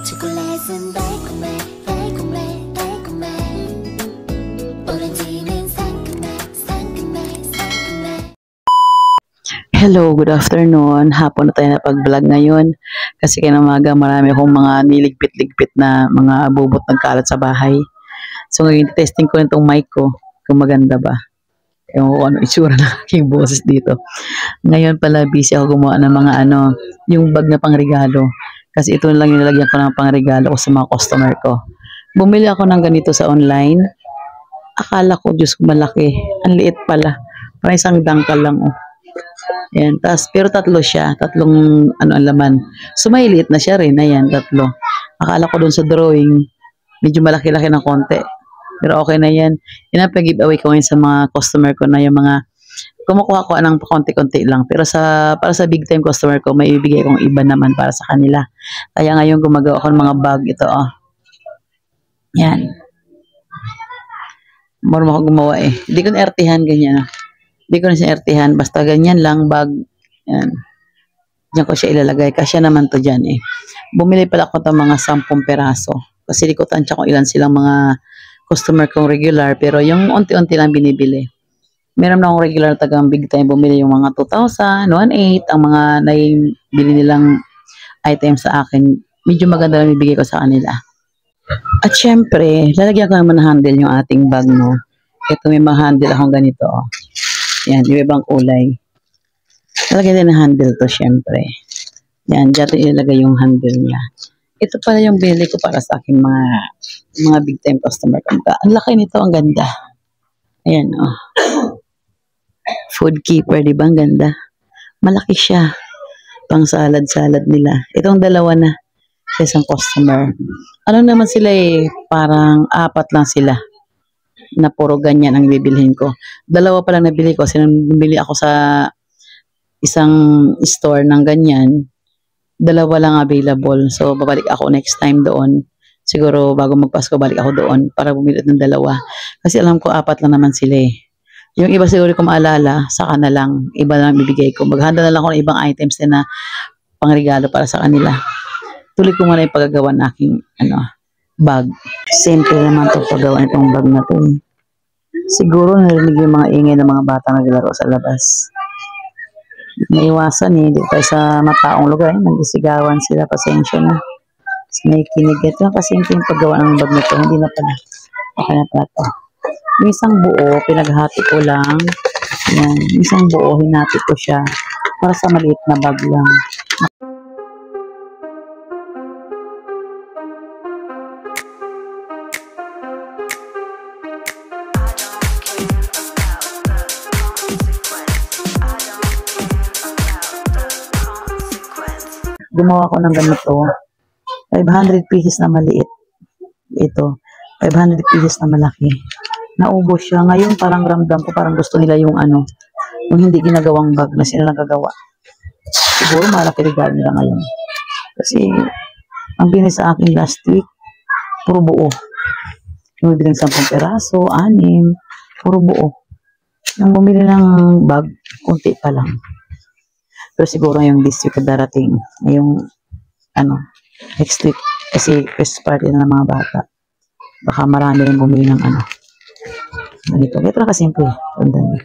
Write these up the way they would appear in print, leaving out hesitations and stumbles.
초콜릿은 달콤해 달콤해 달콤해 오렌지는 상큼해 상큼해 상큼해. Hello, good afternoon. Hapon na tayo na pag-vlog ngayon. Kasi kinamaga marami akong mga niligpit-ligpit na mga bubot ng kalat sa bahay. So ngayon, testing ko itong mic ko. Kung maganda ba. Ewan ko ano itsura ng aking boses dito. Ngayon pala busy ako gumawa ng mga yung bag na pangregalo. Kasi ito lang yung nilagyan ko ng pangregalo ko sa mga customer ko. Bumili ako ng ganito sa online. Akala ko, Diyos ko, malaki. Ang liit pala. Parang isang dangkal lang, oh. Ayan, pero tatlo siya. Tatlong ang laman. So, may liit na siya rin. Ayan, tatlo. Akala ko dun sa drawing, medyo malaki-laki ng konti. Pero okay na yan. Yan ang pag-giveaway ko ngayon sa mga customer ko na yung mga kumukuha ko ng konti-konti lang. Pero para sa big time customer ko, may ibigay kong iba naman para sa kanila. Kaya ngayon gumagawa ako ng mga bag. Ito, oh. Yan. Marunong ako gumawa eh. Hindi ko na-ertihan ganyan. Hindi ko na siya ertihan. Basta ganyan lang, bag. Yan. Diyan ko siya ilalagay. Kasya naman to dyan eh. Bumili pala ako ng mga 10 peraso. Kasi di ko tansya kung ilan silang mga customer kong regular. Pero yung unti-unti lang binibili. Meron na akong regular tagang big time. Bumili yung mga 2,000, 1,800. Ang mga naibili nilang item sa akin. Medyo maganda lang ibigay ko sa kanila. At syempre, lalagyan ko naman ng handle yung ating bag, no. Ito may mga handle akong ganito, oh. Yan, yung ibang kulay. Lalagyan din ng handle to, syempre. Yan, dito ilalagay yung handle niya. Ito pala yung binili ko para sa aking mga big time customer. Ang laki nito, ang ganda. Ayan, oh. Food keeper, di ba? Ang ganda. Malaki siya. Pang salad-salad nila. Itong dalawa na sa isang customer. Ano naman sila eh, parang 4 lang sila. Na puro ganyan ang bibilhin ko. 2 pa lang nabili ko. Sinabili ako sa isang store ng ganyan. 2 lang available. So, babalik ako next time doon. Siguro, bago magpasko, balik ako doon para bumili ng 2. Kasi alam ko, 4 lang naman sila eh. Yung iba siguro ko maalala, saka na lang. Iba lang bibigay ko. Maghanda na lang ako ng ibang items na pangregalo para sa kanila. Tuloy ko muna yung paggagawa ng aking bag. Simple naman itong paggawa itong bag na ito eh. Siguro narinig yung mga ingay ng mga bata naglaro sa labas. Naiwasan eh. Dito tayo sa mataong lugar. Nagisigawan sila. Pasensya na. May kinig. Ito kasi yung paggawa ng bag na ito. Hindi na pala. Okay na pala ito. Yung isang buo, pinaghati ko lang. Yan. Yung isang buo, hinati ko siya. Para sa maliit na bag lang. Gumawa ko ng ganito. 500 pieces na maliit. Ito. 500 pieces na malaki. Naubos siya. Ngayon parang ramdam ko parang gusto nila yung yung hindi ginagawang bag na sila nagagawa. Siguro malaki regalo nila ngayon. Kasi ang binili sa akin last week, puro buo. Yung bibiling 10 peraso, 6, puro buo. Yung bumili ng bag, kunti pa lang. Pero siguro yung this week darating, yung next week, kasi first party na ng mga bata. Baka marami rin bumili ng ganito. Ito lang kasimple. Tandaan niyo.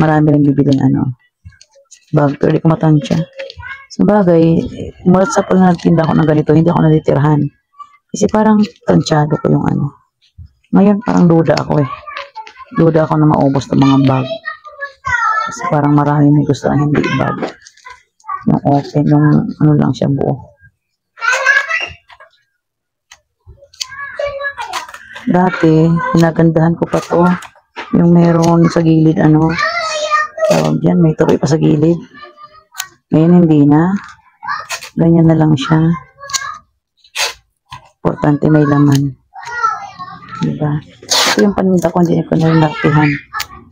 Marami rin bibili ng bag. Pero di ko matansya. Sa bagay, mulat sa pala nagtinda ko ng ganito, hindi ako natitirhan. Kasi parang tansyado ko yung Ngayon, parang duda ako eh. Duda ako na maubos ng mga bag. Kasi parang marami may gusto na hindi bag. Yung open, yung lang siya buo. Dati, pinagandahan ko pa to. Yung meron sa gilid, tawag dyan, may tuloy pa sa gilid. Ngayon, hindi na. Ganyan na lang siya. Importante may laman. Diba? Ito yung paninda ko, hindi ko nalinartihan.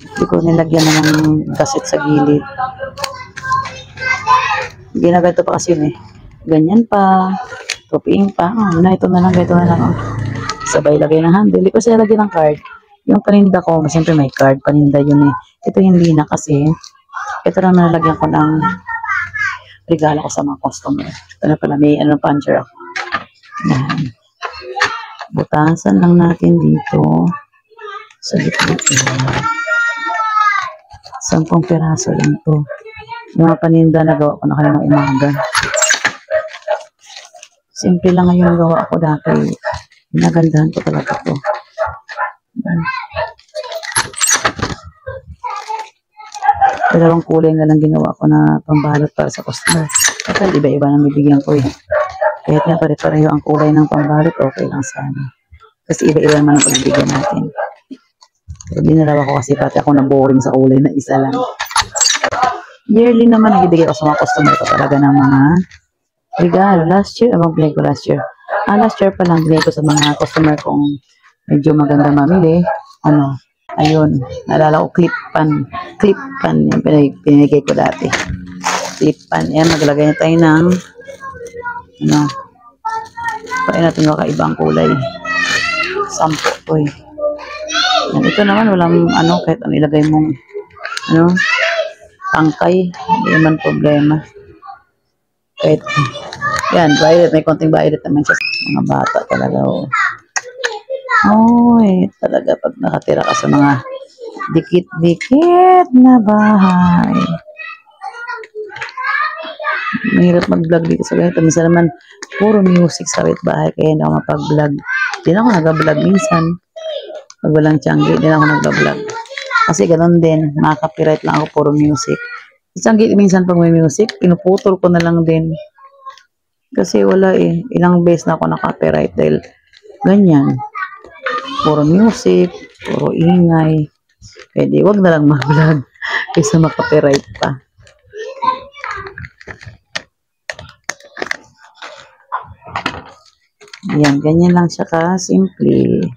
Hindi ko nilagyan na ng kaset sa gilid. Ginaganto pa kasi yun eh. Ganyan pa. Topiing pa. Ito na lang, ito na lang. Sabay lagay ng handle. Hindi ko siya lagyan ng card. Yung paninda ko, siyempre may card. Paninda yun eh. Ito hindi na kasi. Ito na nalagyan ko ng regalo ko sa mga customer. Ito na pala, may puncher ako. Yan. Butasan lang natin dito. Sa gitna. 10 piraso lang to. Yung mga paninda nagawa ko na kaninang umaga. Simple lang ngayon gawa ko dati. Pinagandahan ko talaga to. Yan. Dalawang kulay na lang ginawa ko na pambalot para sa customer. Kasi iba-iba na bibigyan ko eh. Kahit na pare-pareho ang kulay ng pambalot, okay lang sana. Kasi iba-iba naman ang pagbibigyan natin. Pero dinalawa ko kasi pati ako na boring sa kulay na isa lang. Yearly naman nagbibigay ko sa mga customer ko talaga ng mga regalo. Last year, mag-play ko last year. Last year pa lang binigay ko sa mga customer kong medyo maganda mamili. Ayun, naalala ko clip pan yung pinigay ko dati. Clip pan, yan, maglagay na tayo ng pain natin makaibang kulay. 10 to eh. Yan, ito naman walang kahit ilagay mong tangkay, hindi naman problema. Kahit yan, violet, may konting violet naman siya. Mga bata talaga talaga pag nakatira ka sa mga dikit-dikit na bahay. Mahirap mag-vlog dito sa ganito. Minsan naman, puro music sa bahay kaya hindi ako mapag-vlog. Hindi na ako nag-vlog minsan. Pag walang tiyanggi, hindi na ako nag-vlog. Kasi ganoon din, makaka-copyright lang ako, puro music. Tiyanggi minsan pag may music, pinuputol ko na lang din. Kasi wala eh. Ilang beses na ako na-copyright dahil ganyan. Puro music, puro ingay. Pwede, wag na lang mag-vlog kaysa makapiright pa. Yan, ganyan lang siya ka-simple.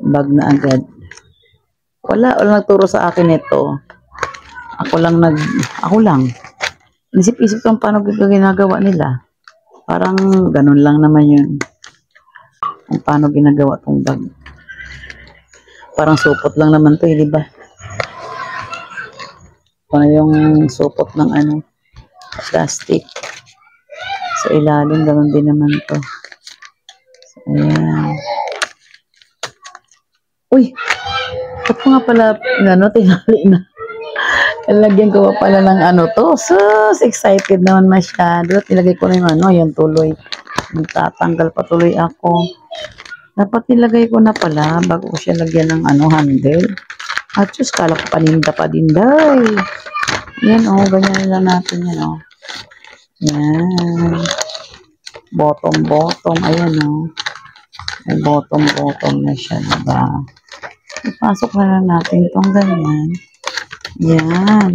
Bag na agad. Wala nagturo sa akin ito. Ako lang. Isip-isip kung paano ginagawa nila. Parang ganun lang naman yun. Kung paano ginagawa tong bag. Parang supot lang naman to, di ba? Parang yung supot ng plastic. Sa ilalim, ganun din naman to. So, ayan. Uy! Ba't ko nga pala, tinali na. Lagyan ko pa pala ng to. Sus! Excited naman masyado. Nilagay ko na yung tuloy. Magtatanggal pa tuloy ako. Dapat nilagay ko na pala bago ko siya lagyan ng handle. At just kala ko paninda pa din dahil. Yan ganyan lang natin yan Yan. Bottom. Ayan May bottom na siya, diba? Ipasok na lang natin itong ganyan. Yan.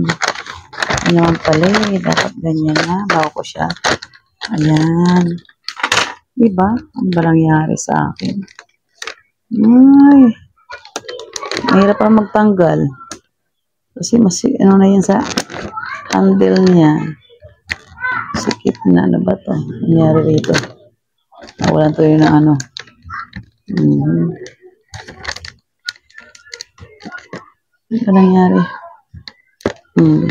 Ano naman pala dapat ganyan na bago ko siya. Ayan. Diba? Ano ba nangyari sa akin? Ay. Mahirap pa magtanggal. Kasi na yan sa handle niya. Sikip na. Ano ba ito? Nangyari rito. Nawalan to yun ng Ano ba nangyari? Yun.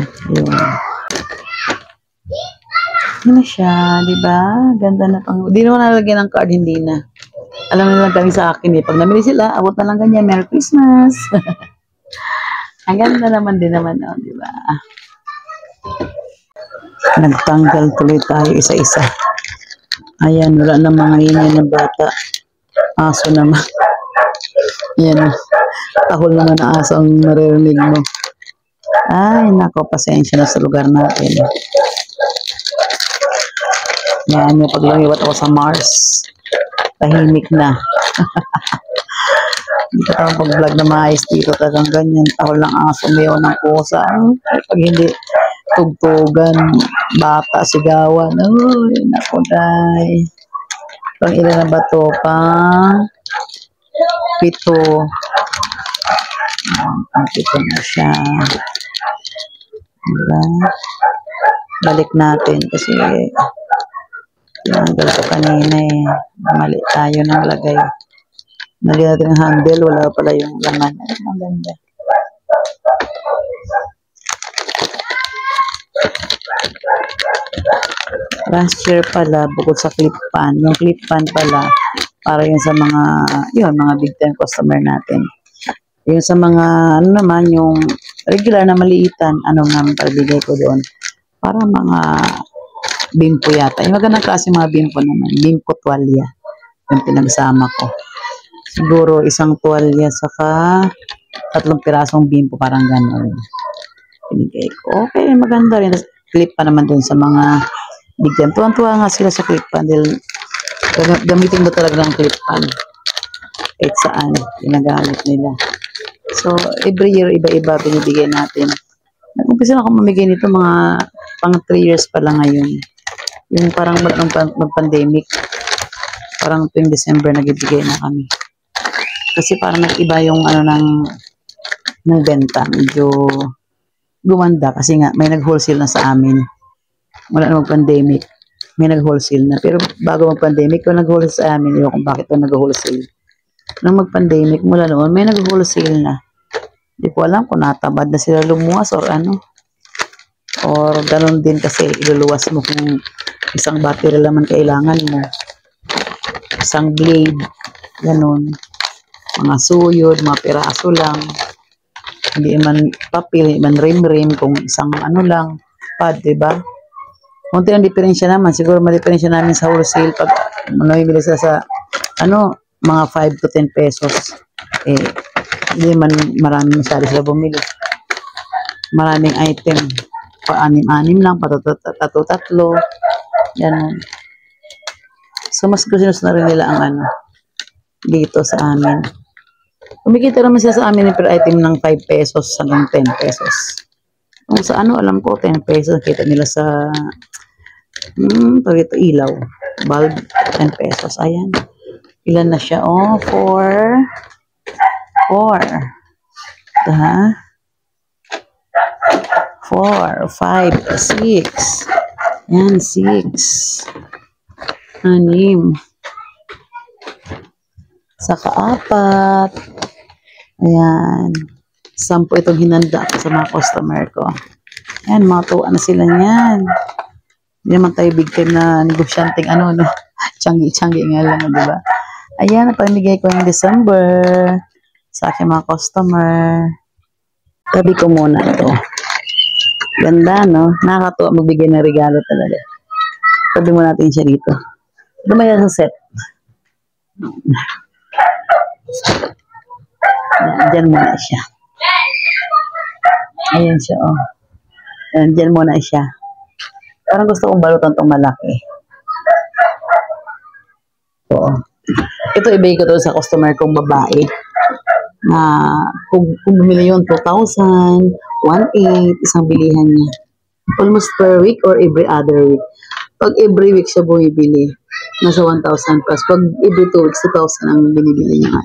Ano siya, di ba? Ganda na pang... Di naman nalagyan ng card, hindi na. Alam na lang kami sa akin Pag namili sila, abot na lang ganyan. Merry Christmas! Ang ganda naman din naman, di ba? Nagtanggal tuloy tayo isa-isa. Ayan, wala na mga ingay na bata. Aso naman. Ayan, tahol naman na aso ang maririnig mo. Ay, nako, pasensya na sa lugar natin. Yan, yung paglangiwat ako sa Mars. Tahimik na. Hindi ka tawang pag-vlog na maayos dito. Talagang ganyan. Tahol ng aso, mayaw ng pusa. Pag hindi tugtugan, bata, sigawan. Uy, nako, day. Pang ilan na ba ito? Pang 7. Pang 7 na siya. Diba? Balik natin kasi tinanggal ko kanina mali tayo ng lagay. Nalagyan natin ang handle, wala pala yung laman. Ay, ang ganda. last year pala, bukod sa clip pan, yung clip pan pala, para yun sa mga, yun, mga big time customer natin. Yung sa mga, ano naman, yung regular na maliitan, ano naman pagbigay ko doon. Para mga bimpo yata. Yung magandang klase mga bimpo naman. Bimpo tuwalya. Yung pinagsama ko. Siguro isang tuwalya saka 3 pirasong bimpo, parang gano'n. Pinigay ko. Okay, maganda rin. Clip pa naman dun sa mga big time. Tuwang-tuwa nga sila sa clip pan. Dahil gamitin mo talaga ng clip pan. Kahit saan, ginagamit nila. So, every year, iba-iba binibigay natin. Nag-umpisa na ako mamigay nito mga pang 3 years pa lang ngayon. Yung parang mag-pandemic. Parang tuwing December nagbibigay na kami. Kasi parang nag-iba yung ano ng benta. Medyo gumanda kasi nga may nag-wholesale na sa amin. Wala na mag-pandemic. May nag-wholesale na. Pero bago mag-pandemic, kung nag-wholesale sa amin, yun kung bakit ito nag-wholesale. Nang mag-pandemic, mula noon, may nag-wholesale na. Hindi ko alam kung natabad na sila lumuwas or ano. Or ganun din kasi iluluwas mo kung isang battery naman kailangan mo. Isang blade. Ganun. Mga suyod, mga piraso lang. Hindi man papel, hindi man rim-rim, kung isang ano lang, pad, diba? Kunti ang diferensya naman. Siguro ma-diferensya namin sa wholesale pag namimili sila sa ano, mga 5 to 10 pesos. Eh, hindi man marami masyado sila bumili. Maraming item. Pa-anim-anim lang, pa-tatlo. Yan. So, mas gusto na rin nila ang ano, dito sa amin. Kumikita naman sila sa amin per item ng 5 pesos hanggang 10 pesos. Kung sa ano, alam ko, 10 pesos. Kita nila sa ito, ilaw. Bulb, 10 pesos. Ayan. Ilan na siya? Oh, 4. 4, 5, 6. Yan, 6. 6. Saka 4. Ayan. 10 itong hinanda ko sa mga customer ko. Ayan, mga tuwa na sila niyan. Hindi naman tayo big time na negosyanteng ano, no? Tiyanggi-tiyanggi nga lang, di ba? Ayan, napamigay ko yung December sa aking mga customer. Tabi ko muna ito. Ganda, no? Nakakatuwa magbigay ng regalo talaga. Tabi mo natin siya dito. Dumaya sa set. Diyan muna siya. Ayan siya, oh. Ayan, diyan muna siya. Parang gusto kong balutan itong malaki. Oo. Ito, ibigay ko to sa customer kong babae. Na kung bumili yun, 2,000, 1,800, isang bilihan niya. Almost per week or every other week. Pag every week siya bumibili, nasa 1,000 plus. Pag every 2 weeks, 2,000 ang binibili niya.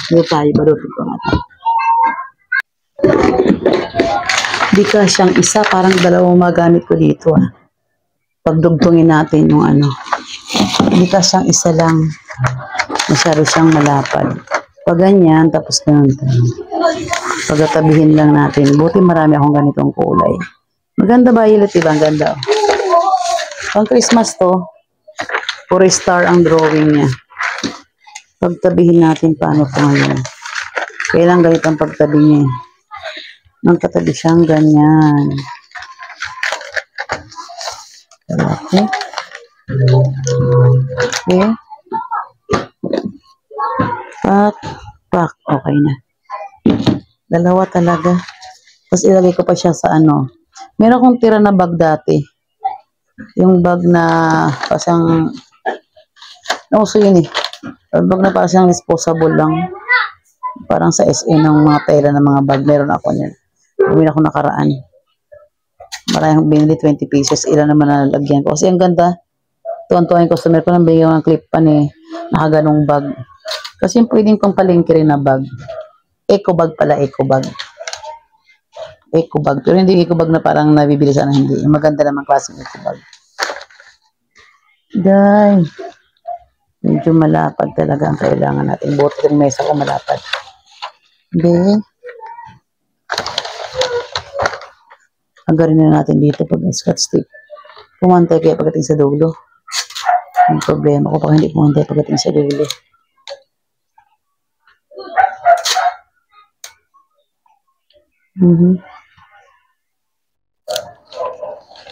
Dito tayo, balutin ko natin. Di ka siyang isa, parang dalawang magamit ko dito. Pagdugtungin natin yung ano. Di ka siyang isa lang. Masyado siyang malapad. Pag ganyan, tapos ganun tayo. Pagkatabihin lang natin. Buti marami akong ganitong kulay. Maganda ba, Violet? Diba? Ang ganda. Pang Christmas to, 4 star ang drawing niya. Pagtabihin natin paano po ngayon. Kailang ganito ang pagtabi niya. Nang katabi siyang ganyan. Okay. Okay. Pak. Okay na. Dalawa talaga. Tapos ilagay ko pa siya sa ano. Meron akong tira na bag dati. Yung bag na pasang nauso yun eh. Yung bag na pasang disposable lang. Parang sa SM ng mga tela ng mga bag. Meron ako niyan. Bumili ako nakaraan. Maraming binili 20 pesos. Ilan naman nalagyan ko. Kasi ang ganda. Tuwan-tuwa yung customer ko nang bigyan ng clip pan eh. Nakaganong bag. Kasi yung pwedeng pang palengke rin na bag. Eco bag pala, eco bag. Eco bag. Pero hindi eco bag na parang nabibili sana, hindi. Yung maganda naman klaseng eco bag. Day. Medyo malapad talaga ang kailangan natin. Buti yung mesa ko malapad. Be. Agarin na natin dito pag scotch tape. pumantay kaya pagdating sa dulo. Ang problema ko pag hindi pumantay pagdating sa dulo.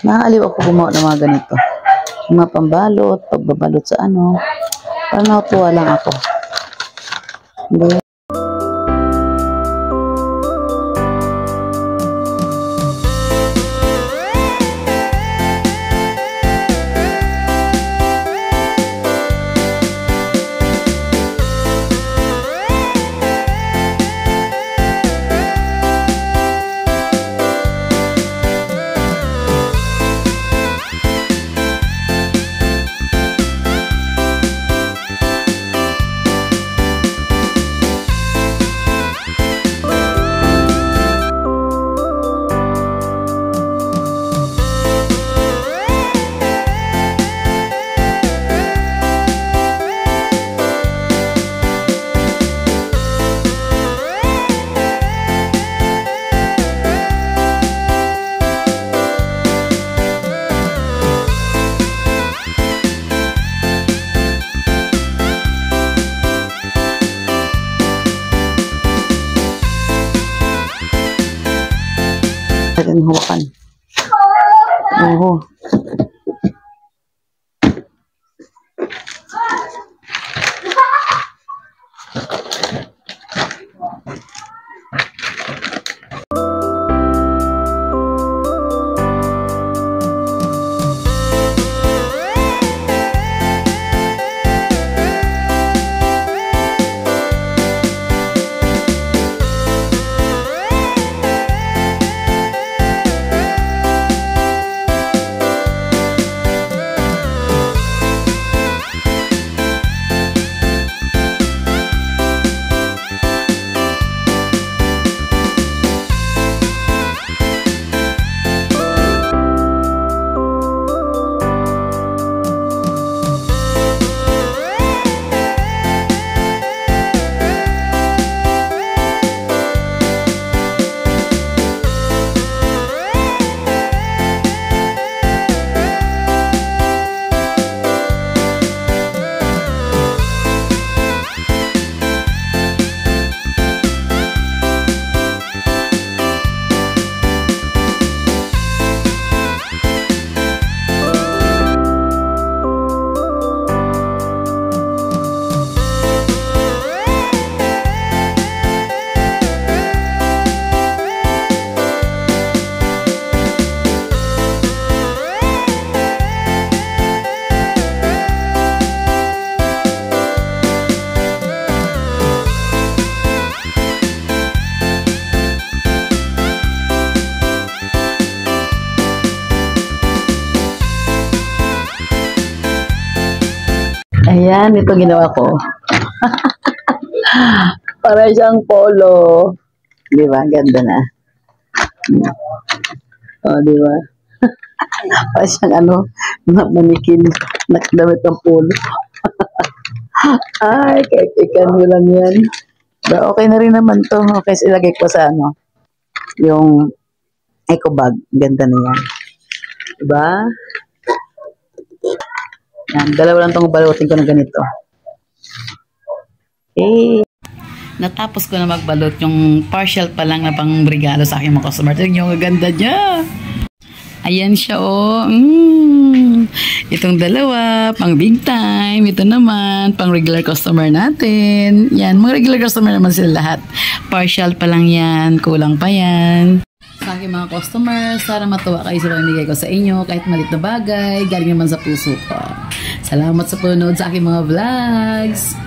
Nakakaliw ako gumawa ng mga ganito. Yung mga pambalot, pagbabalot sa ano. Parang natutuwa lang ako. Hindi. Atin hawakan. Oo. Ayan, ito ginawa ko. Para siyang polo. Di ba? Ganda na. O, di ba? Para siyang manikin. Nakadamit ng polo. Ay, kahit ikan mo lang yan. Okay na rin naman to. Okay, ilagay ko sa yung eco bag. Ganda na yan. Diba? Yan, dalawa lang itong balutin ko na ganito. Okay. Natapos ko na magbalot yung partial pa lang na pang regalo sa aking mga customer. Tignan yung ganda niya. Ayan siya, oh. Itong dalawa, pang big time. Ito naman, pang regular customer natin. Yan, mga regular customer naman sila lahat. Partial pa lang yan, kulang pa yan. Sa aking mga customers, sana matuwa kayo sa mga nigay ko sa inyo, kahit malit na bagay, galing naman sa puso ko. Salamat sa panonood sa aking mga vlogs.